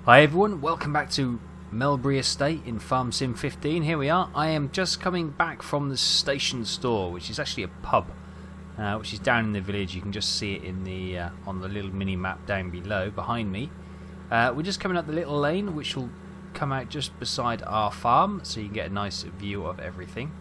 Hi everyone, welcome back to Melbury Estate in Farm Sim 15. Here we are. I am just coming back from the station store, which is actually a pub, which is down in the village. You can just see it in the on the little mini map down below behind me. We're just coming up the little lane, which will come out just beside our farm, so you can get a nice view of everything.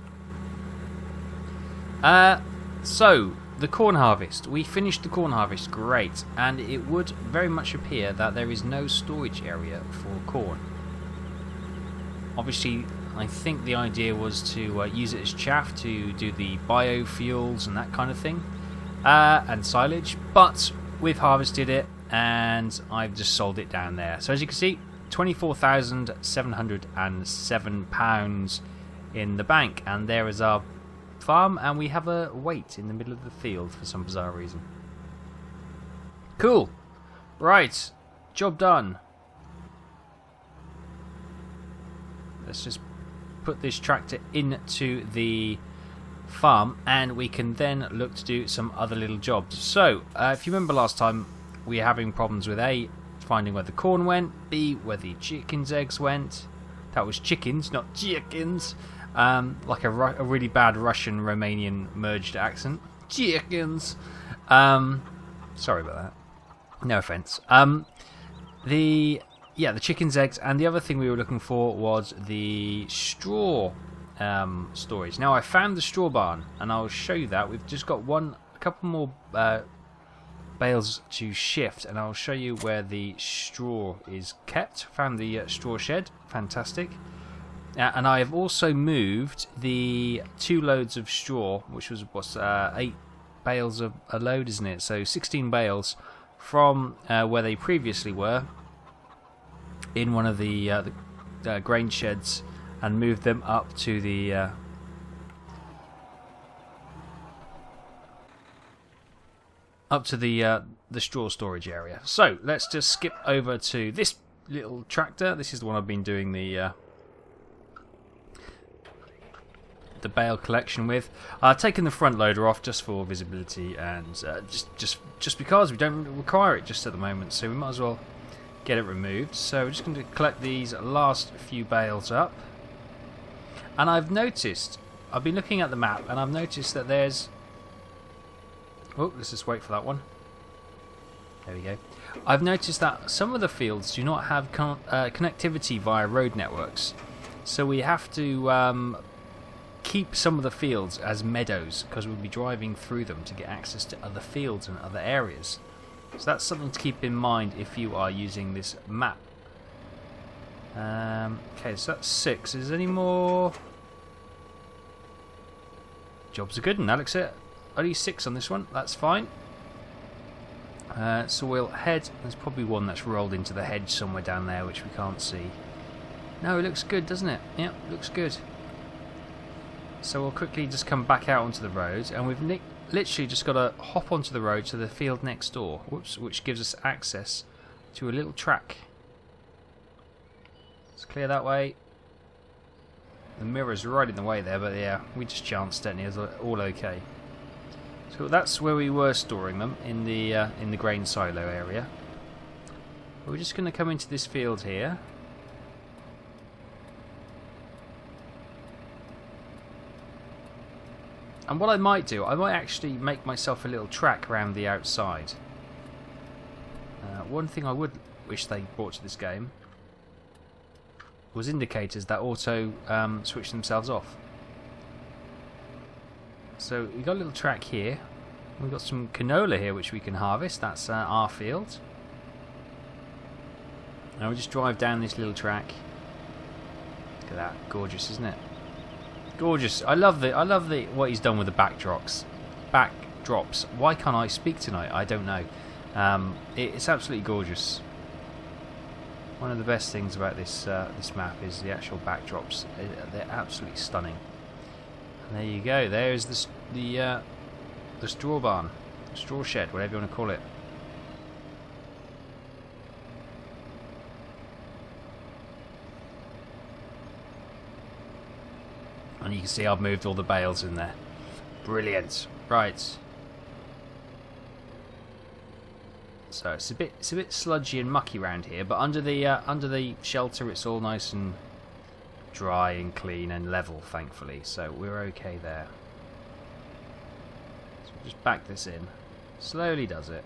So the corn harvest. We finished the corn harvest, great, and it would very much appear that there is no storage area for corn. Obviously, I think the idea was to use it as chaff to do the biofuels and that kind of thing, and silage, but we've harvested it and I've just sold it down there. So as you can see, £24,707 in the bank, and there is our farm, and we have a weight in the middle of the field for some bizarre reason. Cool. Right, job done. Let's just put this tractor into the farm and we can then look to do some other little jobs. So if you remember last time, we were having problems with A, finding where the corn went, B, where the chickens' eggs went. That was chickens, not chickens. Like a really bad Russian-Romanian merged accent. Chickens. Sorry about that. No offence. The chickens' eggs, and the other thing we were looking for was the straw storage. Now I found the straw barn, and I'll show you that. We've just got a couple more bales to shift, and I'll show you where the straw is kept. Found the straw shed. Fantastic. And I have also moved the 2 loads of straw, which was 8 bales a load, isn't it? So 16 bales from where they previously were in one of the grain sheds, and moved them up to the straw storage area. So let's just skip over to this little tractor. This is the one I've been doing the bale collection with. I've taken the front loader off just for visibility, and just because we don't require it just at the moment, so we might as well get it removed. So we're just going to collect these last few bales up. And I've been looking at the map, and I've noticed that there's... Oh, let's just wait for that one. There we go. I've noticed that some of the fields do not have connectivity via road networks, so we have to keep some of the fields as meadows, because we'll be driving through them to get access to other fields and other areas. So that's something to keep in mind if you are using this map. Okay, so that's 6. Is there any more? Jobs are good, and that looks it. Only 6 on this one, that's fine. So we'll head. There's probably one that's rolled into the hedge somewhere down there which we can't see. No, it looks good, doesn't it? Yeah, looks good. So we'll quickly just come back out onto the road, and we've literally just got to hop onto the road to the field next door, which gives us access to a little track. Let's clear that way. The mirror's right in the way there, but yeah, we just chanced it and it was all okay. So that's where we were storing them, in the grain silo area. We're just going to come into this field here. And what I might do, I might actually make myself a little track around the outside. One thing I would wish they brought to this game was indicators that auto switch themselves off. So we've got a little track here. We've got some canola here which we can harvest. That's our field. Now we just drive down this little track. Look at that, gorgeous, isn't it? Gorgeous. I love what he's done with the backdrops. Why can't I speak tonight? I don't know. It's absolutely gorgeous. One of the best things about this map is the actual backdrops. They're absolutely stunning. And there you go. There's the straw barn, straw shed, whatever you want to call it. And you can see I've moved all the bales in there. Brilliant. Right. So it's a bit sludgy and mucky around here, but under the shelter it's all nice and dry and clean and level, thankfully. So we're okay there. So we'll just back this in. Slowly does it.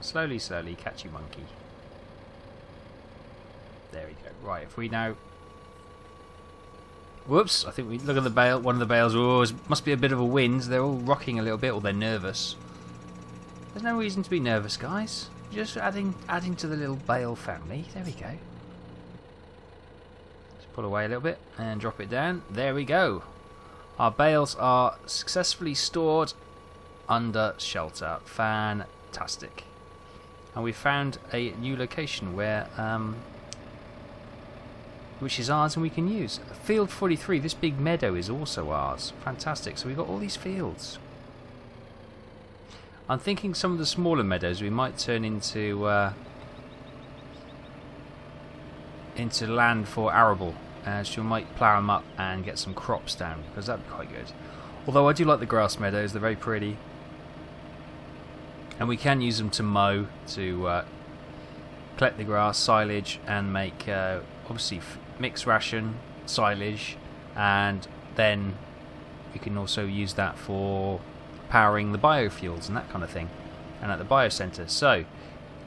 Slowly, slowly, catch you monkey. There we go. Right, if we now... Whoops, I think we look at the bale. One of the bales, oh, must be a bit of a wind. They're all rocking a little bit, or they're nervous. There's no reason to be nervous, guys. Just adding to the little bale family. There we go. Just pull away a little bit and drop it down. There we go. Our bales are successfully stored under shelter. Fantastic. And we found a new location where which is ours and we can use. Field 43, this big meadow is also ours. Fantastic. So we've got all these fields. I'm thinking some of the smaller meadows we might turn into land for arable. So we might plough them up and get some crops down, because that'd be quite good. Although I do like the grass meadows, they're very pretty. And we can use them to mow, to collect the grass, silage, and make obviously mixed ration, silage, and then we can also use that for powering the biofuels and that kind of thing, and at the biocentre. So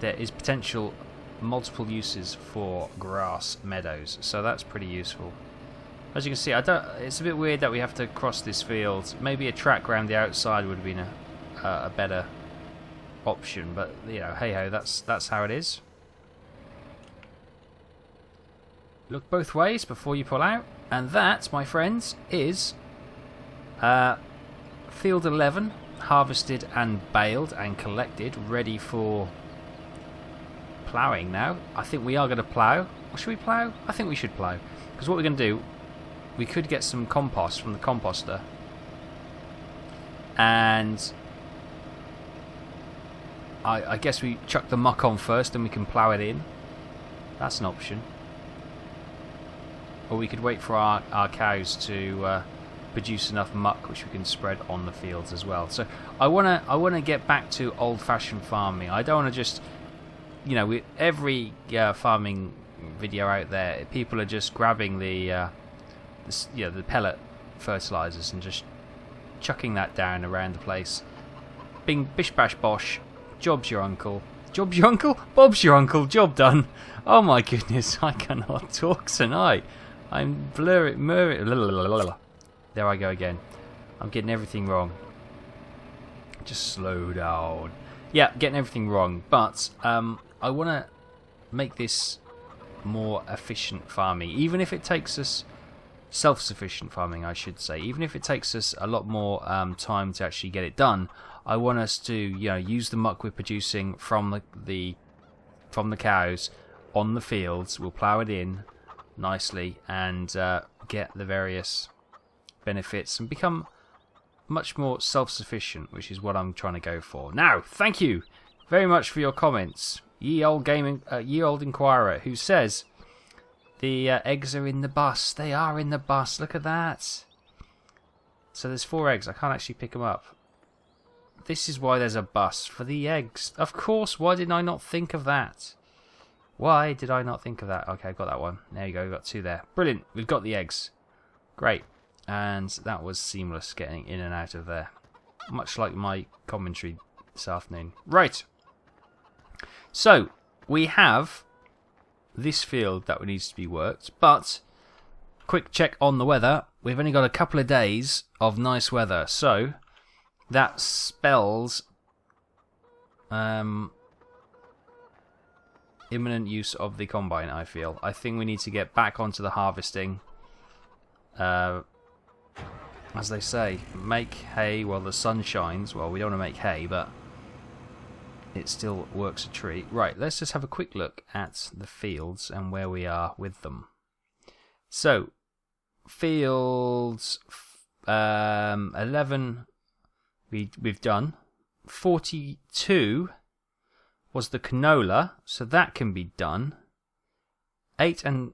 there is potential multiple uses for grass meadows, so that's pretty useful. As you can see, it's a bit weird that we have to cross this field. Maybe a track around the outside would have been a better option, but you know, hey ho, that's how it is. Look both ways before you pull out, and that, my friends, is field 11, harvested and baled and collected, ready for ploughing now. I think we are going to plough. Or should we plough? I think we should plough, because what we're going to do, we could get some compost from the composter, and I guess we chuck the muck on first and we can plough it in. That's an option. Or we could wait for our cows to produce enough muck which we can spread on the fields as well. So I wanna get back to old-fashioned farming. I don't want to just, you know, with every farming video out there, people are just grabbing the pellet fertilizers and just chucking that down around the place. Bing, bish, bash, bosh. Job's your uncle. Job's your uncle? Bob's your uncle. Job done. Oh my goodness, I cannot talk tonight. I'm blurry. There I go again. I'm getting everything wrong. Just slow down. Yeah, getting everything wrong. But I want to make this more efficient farming. Even if it takes us... self-sufficient farming, I should say. Even if it takes us a lot more time to actually get it done, I want us to, you know, use the muck we're producing from the cows on the fields. We'll plough it in nicely and get the various benefits and become much more self-sufficient, which is what I'm trying to go for. Now, thank you very much for your comments, ye old inquirer, who says the eggs are in the bus. They are in the bus. Look at that. So there's 4 eggs. I can't actually pick them up. This is why there's a bus, for the eggs. Of course, why did I not think of that? Why did I not think of that? Okay, I've got that one. There you go, we've got 2 there. Brilliant, we've got the eggs. Great. And that was seamless getting in and out of there. Much like my commentary this afternoon. Right. So, we have this field that needs to be worked, but quick check on the weather. We've only got a couple of days of nice weather, so that spells imminent use of the combine, I feel. I think we need to get back onto the harvesting. As they say, make hay while the sun shines. Well, we don't want to make hay, but it still works a treat. Right, let's just have a quick look at the fields and where we are with them. So, fields 11 we've done. 42 was the canola, so that can be done. 8 and...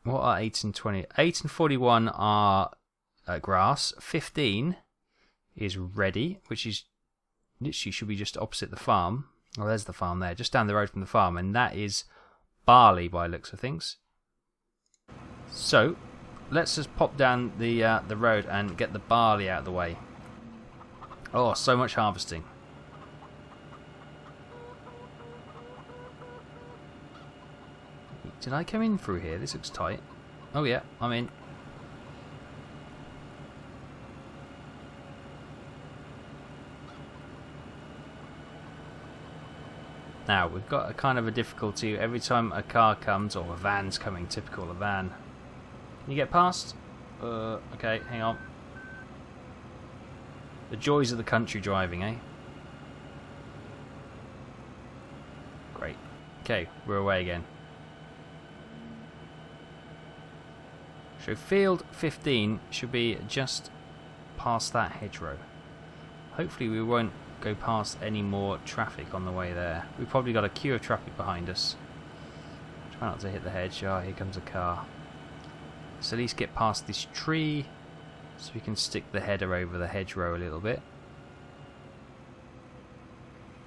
what are 8 and 20? 8 and 41 are grass. 15 is ready, which is literally should be just opposite the farm. Well, there's the farm there, just down the road from the farm, and that is barley by the looks of things. So, let's just pop down the road and get the barley out of the way. Oh, so much harvesting. Did I come in through here? This looks tight. Oh yeah, I'm in. Now, we've got a kind of a difficulty every time a car comes, or a van's coming, typical, a van. Can you get past? Okay, hang on. The joys of the country driving, eh? Great. Okay, we're away again. So field 15 should be just past that hedgerow. Hopefully we won't go past any more traffic on the way there. We've probably got a queue of traffic behind us. Try not to hit the hedge. Oh, here comes a car. So at least get past this tree so we can stick the header over the hedgerow a little bit.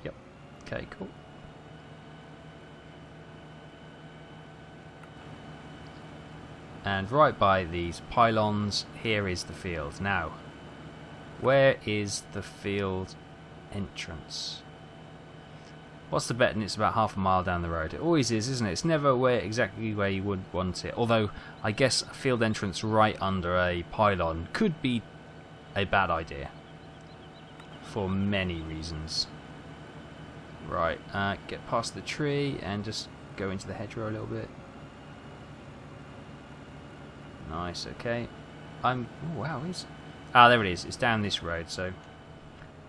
Yep. Okay, cool. And right by these pylons, here is the field. Now, where is the field entrance? What's the bet? And it's about half a mile down the road. It always is, isn't it? It's never exactly where you would want it. Although, I guess a field entrance right under a pylon could be a bad idea. For many reasons. Right, get past the tree and just go into the hedgerow a little bit. Nice, okay. Oh, wow, is... Ah, there it is. It's down this road, so...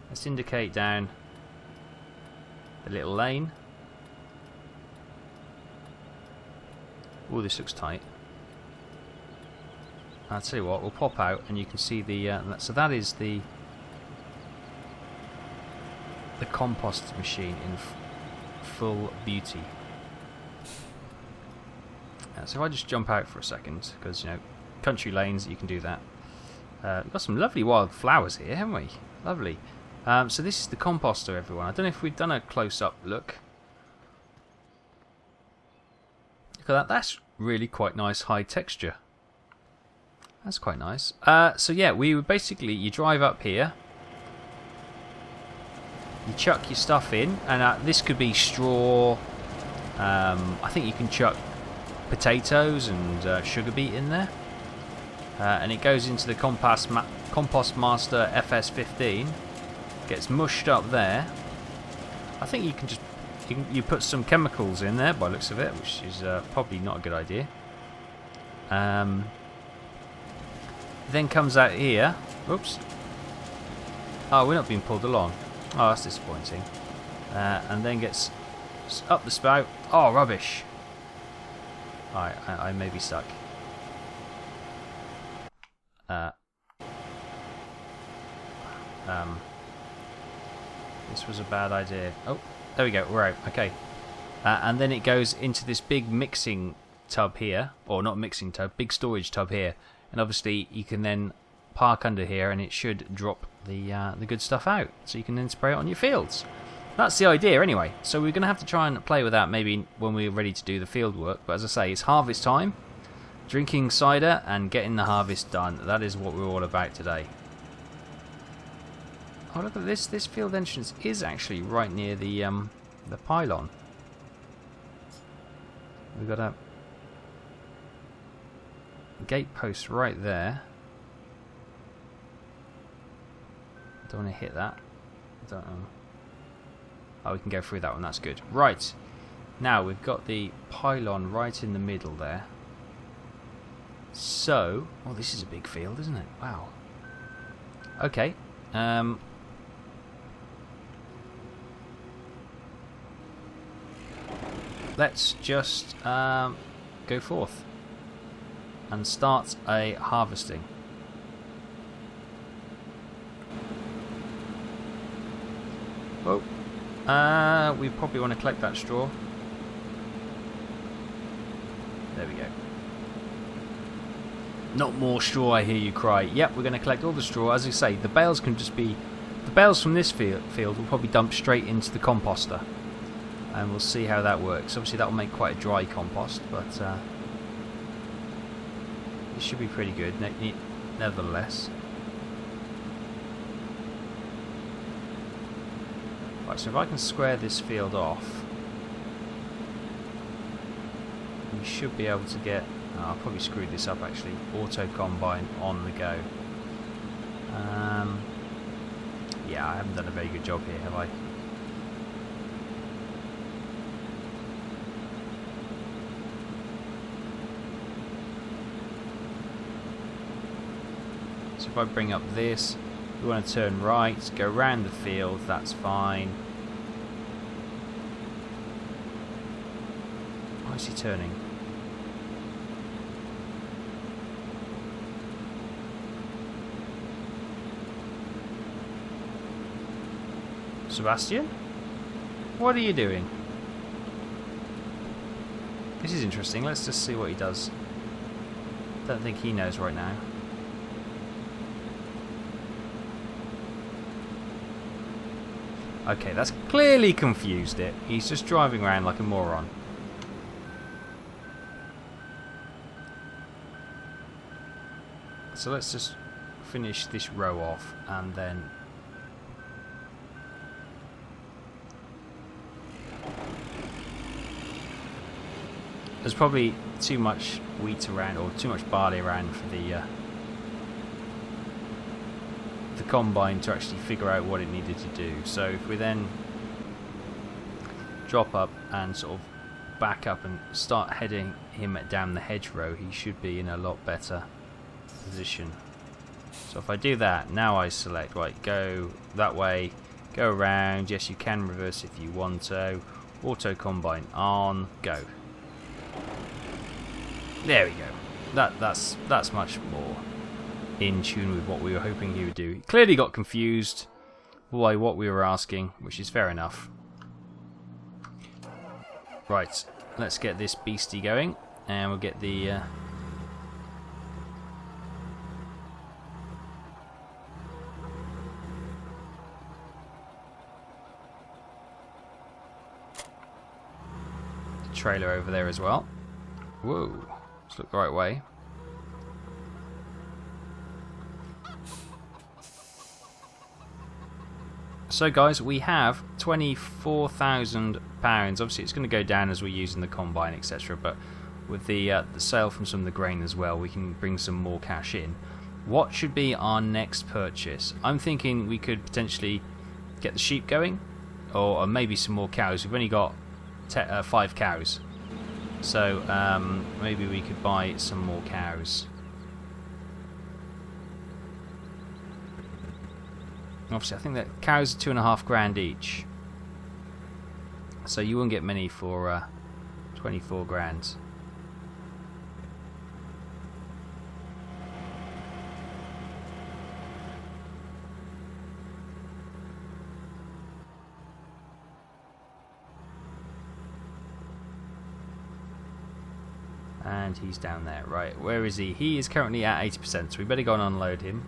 Let's indicate down the little lane. Oh, this looks tight. I'll tell you what, we'll pop out and you can see the... so that is the compost machine in full beauty. So if I just jump out for a second, because, you know, country lanes, you can do that. We've got some lovely wild flowers here, haven't we? Lovely. So this is the composter, everyone. I don't know if we've done a close-up look. Look at that. That's really quite nice high texture. That's quite nice. So yeah, we would basically, you drive up here. You chuck your stuff in, and this could be straw. I think you can chuck potatoes and sugar beet in there. And it goes into the Compost Master FS15. Gets mushed up there. I think you can just you put some chemicals in there by the looks of it, which is probably not a good idea. Then comes out here. Oops. Oh, we're not being pulled along. Oh, that's disappointing. And then gets up the spout. Oh, rubbish. Alright, I may be stuck. This was a bad idea. Oh, there we go. We're out. Okay. And then it goes into this big mixing tub here, or not mixing tub, big storage tub here. And obviously you can then park under here, and it should drop the good stuff out, so you can then spray it on your fields. That's the idea, anyway. So we're going to have to try and play with that maybe when we're ready to do the field work. But as I say, it's harvest time. Drinking cider and getting the harvest done. That is what we're all about today. Oh, look at this. This field entrance is actually right near the pylon. We've got a gate post right there. Don't want to hit that. Don't know. Oh, we can go through that one. That's good. Right. Now we've got the pylon right in the middle there. So, oh, this is a big field, isn't it? Wow. Okay. Let's just go forth and start a harvesting. Oh, we probably want to collect that straw. There we go. Not more straw, I hear you cry. Yep, we're going to collect all the straw. As I say, the bales can just be... The bales from this field will probably dump straight into the composter. and we'll see how that works. Obviously that will make quite a dry compost, but it should be pretty good nevertheless. Right, so if I can square this field off, we should be able to get... Oh, I'll probably screw this up actually. Auto combine on the go. Yeah, I haven't done a very good job here, have I? So if I bring up this, we want to turn right, go round the field, that's fine. Why is he turning? Sebastian? What are you doing? This is interesting. Let's just see what he does. Don't think he knows right now. Okay, that's clearly confused it. He's just driving around like a moron. So let's just finish this row off and then... There's probably too much wheat around, or too much barley around for the combine to actually figure out what it needed to do. So if we then drop up and sort of back up and start heading him down the hedgerow, he should be in a lot better position. So if I do that, now I select, right, go that way, go around. Yes, you can reverse if you want to. Auto combine on, go. There we go. That's much more in tune with what we were hoping he would do. He clearly got confused by what we were asking, which is fair enough. Right, let's get this beastie going, and we'll get the trailer over there as well. Whoa, let's look the right way. So guys, we have £24,000. Obviously it's going to go down as we're using the combine, etc. But with the sale from some of the grain as well, we can bring some more cash in. What should be our next purchase? I'm thinking we could potentially get the sheep going, or maybe some more cows. We've only got 5 cows. So maybe we could buy some more cows. Obviously I think that cows are £2,500 each. So you won't get many for 24 grand. And he's down there. Right, where is he? He is currently at 80%, so we better go and unload him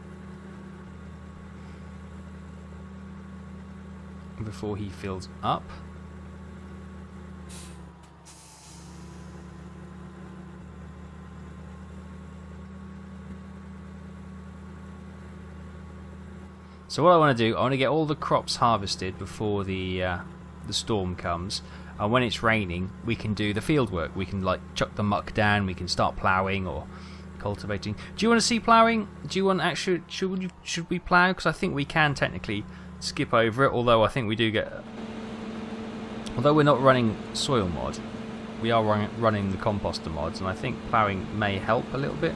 before he fills up. So what I want to do, I want to get all the crops harvested before the storm comes. And when it's raining, we can do the field work. We can like chuck the muck down. We can start ploughing or cultivating. Do you want to see ploughing? Do you want actually? Should we plough? Because I think we can technically skip over it. Although I think we do get. Although we're not running soil mod, we are running the composter mods, and I think ploughing may help a little bit.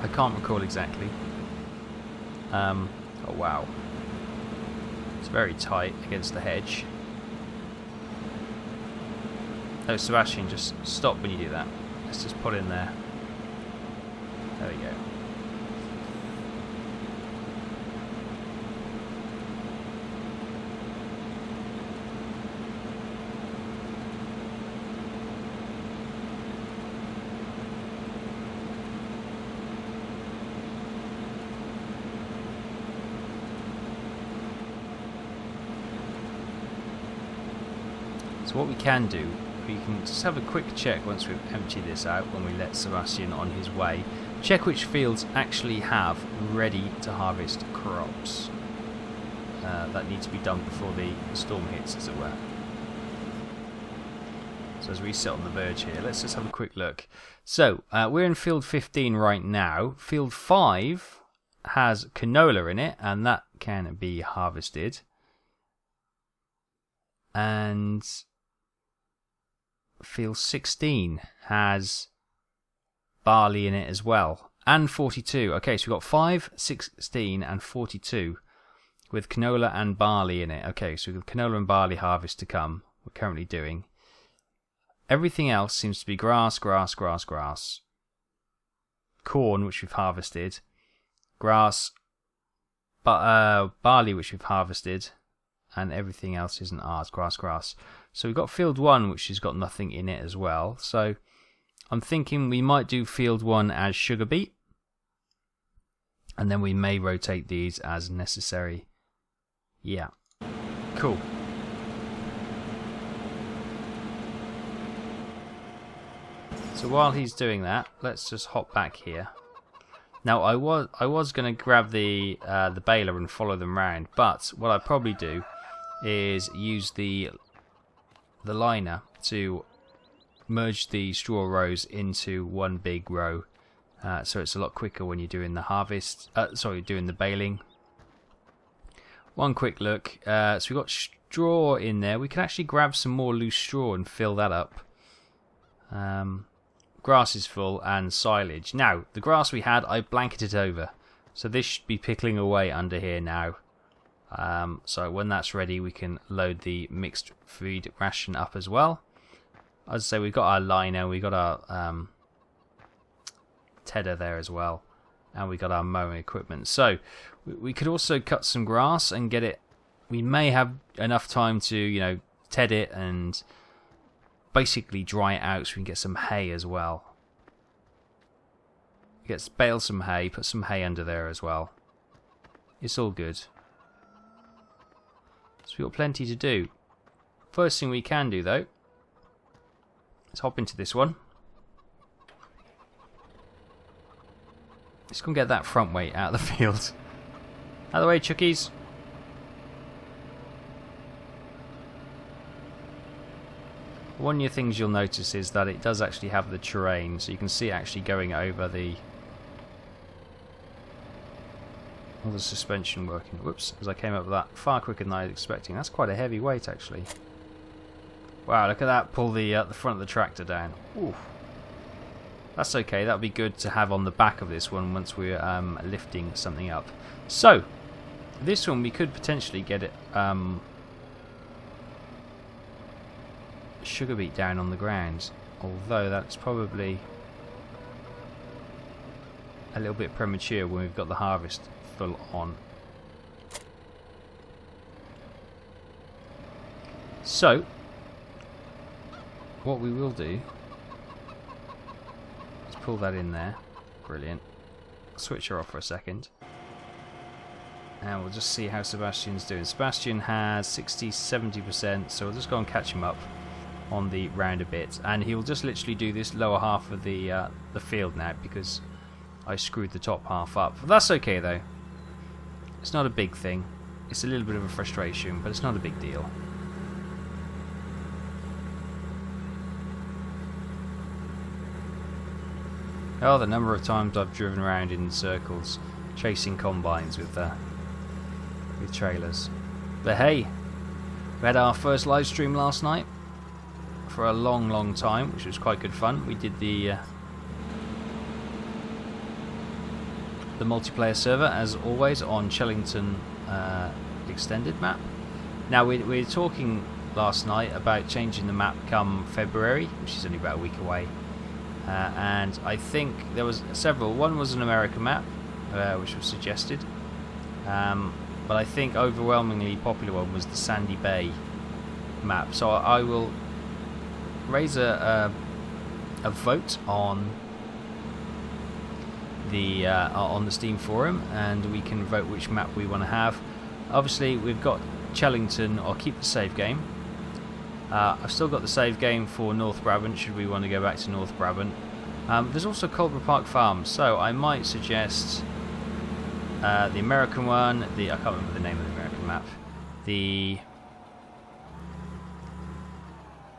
I can't recall exactly. Oh wow, it's very tight against the hedge. Oh, Sebastian, just stop when you do that. Let's just put in there. There we go. So what we can do, we can just have a quick check once we've emptied this out, when we let Sebastian on his way. Check which fields actually have ready to harvest crops. That need to be done before the storm hits, as it were. So as we sit on the verge here, let's just have a quick look. So we're in field 15 right now. Field 5 has canola in it, and that can be harvested. And field 16 has barley in it as well, and 42. Okay, so we've got 5, 16 and 42 with canola and barley in it. Okay, so we've got canola and barley harvest to come. We're currently doing. Everything else seems to be grass, grass, grass, grass. Corn, which we've harvested. Grass, barley, which we've harvested. And everything else isn't ours. Grass, grass. So we've got field 1, which has got nothing in it as well. So I'm thinking we might do field 1 as sugar beet. And then we may rotate these as necessary. Yeah. Cool. So while he's doing that, let's just hop back here. Now I was going to grab the baler and follow them round, but what I'd probably do is use the liner to merge the straw rows into one big row, so it's a lot quicker when you're doing the harvest. Doing the baling. One quick look. So we've got straw in there. We can actually grab some more loose straw and fill that up. Grass is full and silage. Now, the grass we had, I blanketed over. So this should be pickling away under here now. So when that's ready, we can load the mixed feed ration up as well. As I say, we've got our liner, we've got our tedder there as well. And we've got our mowing equipment. So we could also cut some grass and get it. We may have enough time to, ted it and basically dry it out so we can get some hay as well. Bale some hay, put some hay under there as well. It's all good. So we've got plenty to do. First thing we can do though, let's hop into this one. Let's go and get that front weight out of the field. Out of the way, Chuckies. One of the things you'll notice is that it does actually have the terrain, so you can see it actually going over all the suspension working. Whoops, as I came up with that far quicker than I was expecting. That's quite a heavy weight actually. Wow, look at that, pull the front of the tractor down. Ooh. That's okay, that'll be good to have on the back of this one once we're lifting something up. So, this one we could potentially get it sugar beet down on the ground, although that's probably a little bit premature when we've got the harvest full on. So, what we will do, let's pull that in there. Brilliant. Switch her off for a second. And we'll just see how Sebastian's doing. Sebastian has 60-70%, so we'll just go and catch him up on the round a bit. And he'll just literally do this lower half of the field now because I screwed the top half up. But that's okay though. It's not a big thing. It's a little bit of a frustration, but it's not a big deal. Oh, the number of times I've driven around in circles chasing combines with trailers. But hey, we had our first live stream last night for a long time, which was quite good fun. We did the multiplayer server as always on Chellington extended map. Now we were talking last night about changing the map come February, which is only about a week away, and I think there was several. One was an American map, which was suggested, but I think overwhelmingly popular one was the Sandy Bay map. So I will raise a vote on the Steam forum, and we can vote which map we want to have. Obviously we've got Chellington or Keep the Save Game, I've still got the save game for North Brabant, should we want to go back to North Brabant. There's also Culver Park Farm, so I might suggest the American one, I can't remember the name of the American map, the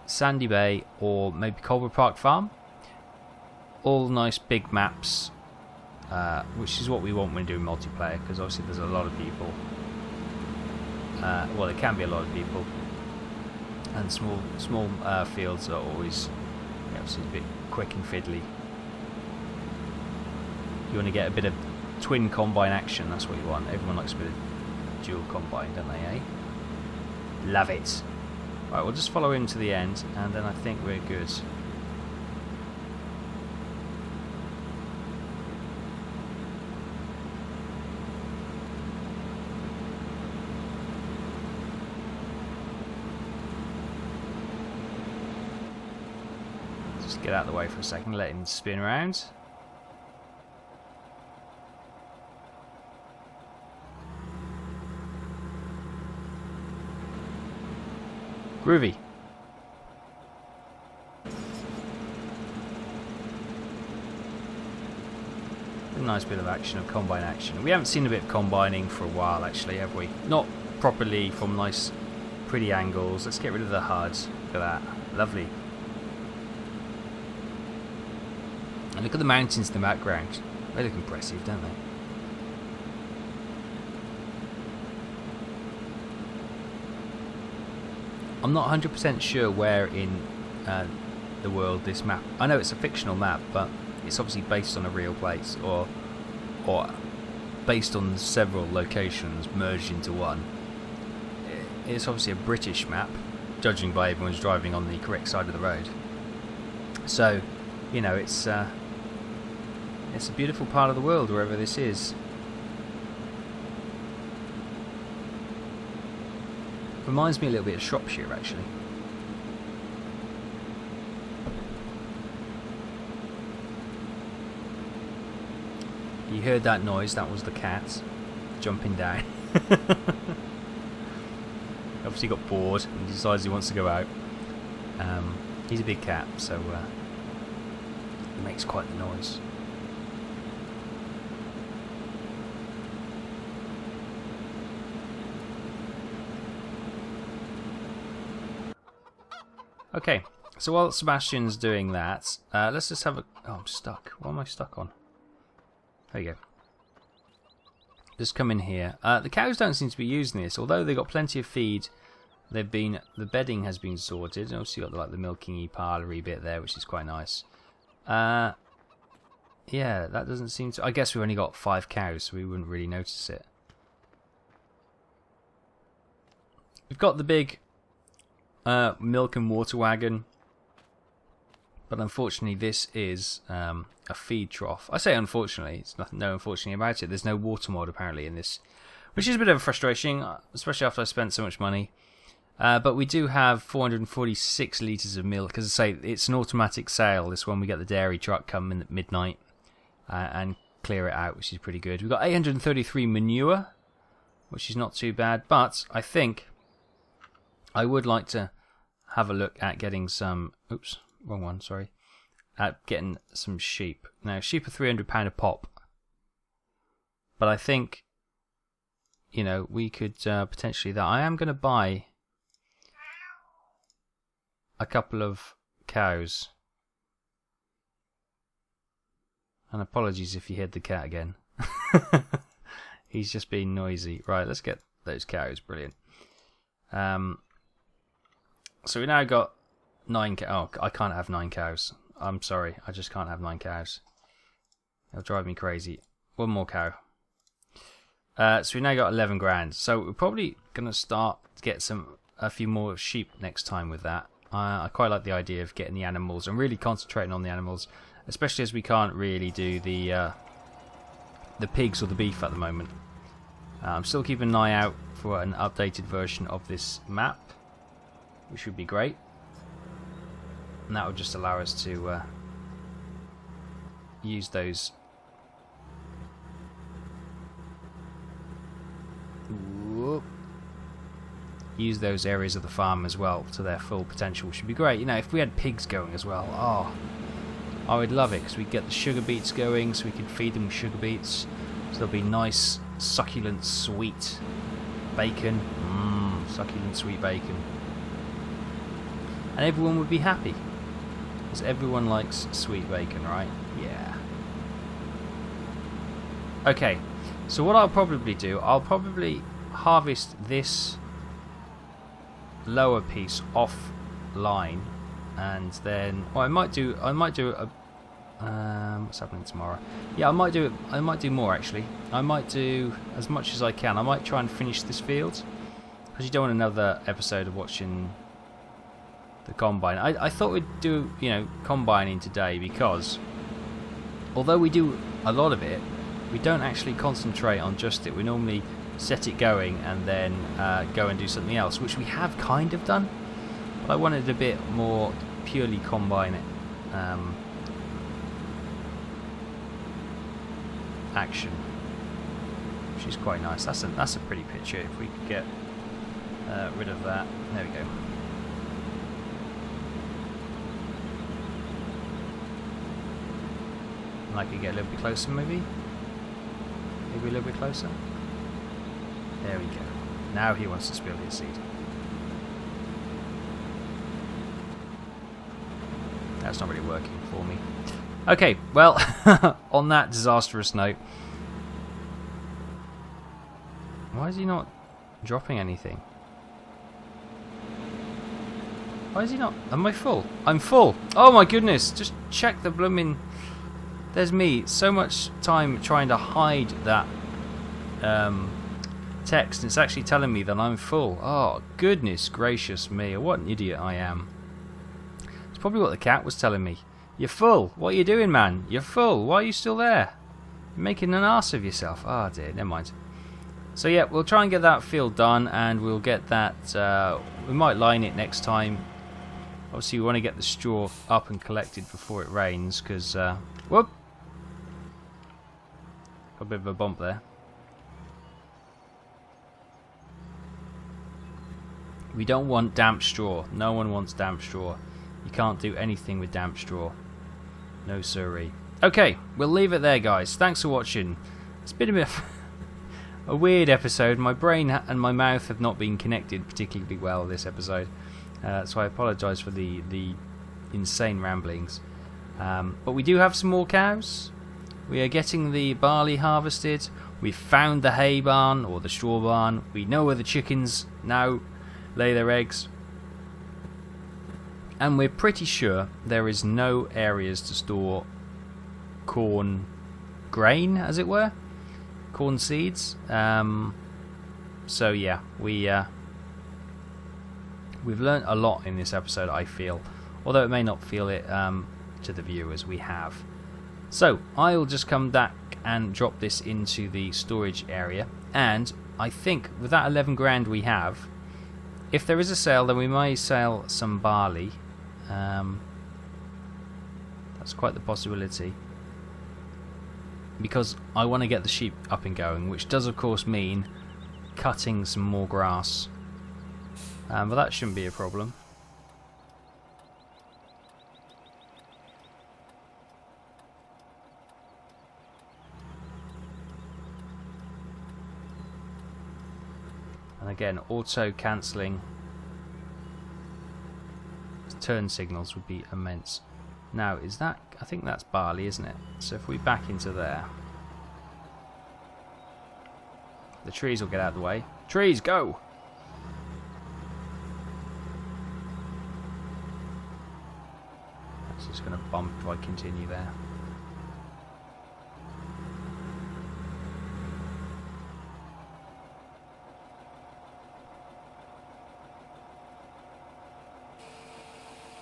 Sandy Bay, or maybe Culver Park Farm. All nice big maps, which is what we want when doing multiplayer, because obviously there's a lot of people. Well, there can be a lot of people, and small fields are always obviously a bit quick and fiddly. You want to get a bit of twin combine action, that's what you want. Everyone likes a bit of dual combine, don't they, eh? Love it. Right, we'll just follow him to the end, and then I think we're good. Just get out of the way for a second, let him spin around. Groovy. A nice bit of action, of combine action. We haven't seen a bit of combining for a while, actually, have we? Not properly, from nice, pretty angles. Let's get rid of the HUD. Look at that. Lovely. And look at the mountains in the background. They look impressive, don't they? I'm not 100% sure where in the world this map... I know it's a fictional map, but it's obviously based on a real place, or based on several locations merged into one. It's obviously a British map, judging by everyone's driving on the correct side of the road. So, you know, it's a beautiful part of the world, wherever this is. Reminds me a little bit of Shropshire, actually. You heard that noise? That was the cat jumping down. Obviously got bored and decides he wants to go out. He's a big cat, so it makes quite the noise. Okay, so while Sebastian's doing that, let's just have a... Oh, I'm stuck. What am I stuck on? There you go. Just come in here. The cows don't seem to be using this, although they've got plenty of feed. The bedding has been sorted. And also got like the milking-y parlour-y bit there, which is quite nice. Yeah, that doesn't seem to... I guess we've only got 5 cows, so we wouldn't really notice it. We've got the big... milk and water wagon, but unfortunately this is a feed trough. I say unfortunately, it's no unfortunately about it. There's no water mod apparently in this, which is a bit of a frustration, especially after I spent so much money. But we do have 446 litres of milk. As I say, it's an automatic sale. This one we get the dairy truck come in at midnight and clear it out, which is pretty good. We've got 833 manure, which is not too bad, but I think I would like to have a look at getting some... Oops, wrong one, sorry. At getting some sheep. Now, sheep are £300 a pop. But I think, you know, we could potentially... I am going to buy a couple of cows. And apologies if you heard the cat again. He's just being noisy. Right, let's get those cows. Brilliant. So we now got 9 cows. Oh, I can't have 9 cows. I'm sorry, I just can't have 9 cows. It'll drive me crazy. One more cow. So we now got 11 grand. So we're probably going to start to get a few more sheep next time with that. I quite like the idea of getting the animals and really concentrating on the animals, especially as we can't really do the pigs or the beef at the moment. I'm still keeping an eye out for an updated version of this map, which would be great, and that would just allow us to use those. Whoop. use those areas of the farm as well to their full potential, which would be great. You know, if we had pigs going as well, oh, I would love it, because we'd get the sugar beets going, so we could feed them with sugar beets. So there'll be nice, succulent, sweet bacon. Succulent, sweet bacon. And everyone would be happy, because everyone likes sweet bacon, right? Yeah. Okay, so what I'll probably do, I'll probably harvest this lower piece offline, and then I might do a what's happening tomorrow? Yeah, I might do more actually. I might do as much as I can. I might try and finish this field, because you don't want another episode of watching the combine. I thought we'd do, you know, combining today, because although we do a lot of it, we don't actually concentrate on just it. We normally set it going and then go and do something else, which we have kind of done, but I wanted a bit more purely combine it action, which is quite nice. That's a pretty picture. If we could get rid of that, there we go. And I could get a little bit closer, maybe a little bit closer. There we go. Now he wants to spill his seed. That's not really working for me. Okay, well, on that disastrous note, why is he not dropping anything? Why is he not? Am I full? I'm full. Oh my goodness, just check the blooming... There's me, so much time trying to hide that text, and it's actually telling me that I'm full. Oh, goodness gracious me, what an idiot I am. It's probably what the cat was telling me. You're full. What are you doing, man? You're full. Why are you still there? You're making an arse of yourself. Oh dear, never mind. So yeah, we'll try and get that field done, and we'll get that, we might line it next time. Obviously we want to get the straw up and collected before it rains, because, whoop! Got a bit of a bump there. We don't want damp straw. No one wants damp straw. You can't do anything with damp straw. No siree. Okay, we'll leave it there, guys. Thanks for watching. It's been a bit of a weird episode. My brain and my mouth have not been connected particularly well this episode. So I apologise for the insane ramblings. But we do have some more cows. We are getting the barley harvested. We've found the hay barn, or the straw barn. We know where the chickens now lay their eggs. And we're pretty sure there is no areas to store corn grain, as it were. Corn seeds. So yeah, we've learnt a lot in this episode, I feel. Although it may not feel it to the viewers, we have. So I'll just come back and drop this into the storage area, and I think with that 11 grand we have, if there is a sale, then we may sell some barley. That's quite the possibility, because I want to get the sheep up and going, which does of course mean cutting some more grass, but that shouldn't be a problem. And again, auto cancelling turn signals would be immense. Now, is that... I think that's barley, isn't it? So if we back into there, the trees will get out of the way. Trees, go! It's just going to bump if I continue there.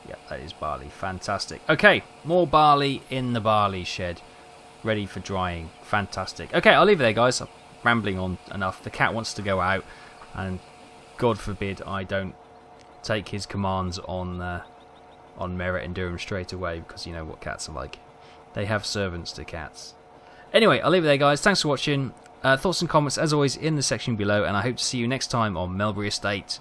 Yep, that is barley. Fantastic. Okay, more barley in the barley shed, ready for drying. Fantastic. Okay, I'll leave it there, guys. I'm rambling on enough. The cat wants to go out, and God forbid I don't take his commands on merit and do them straight away, because you know what cats are like. They have servants to cats. Anyway, I'll leave it there, guys. Thanks for watching. Thoughts and comments, as always, in the section below, and I hope to see you next time on Melbury Estate.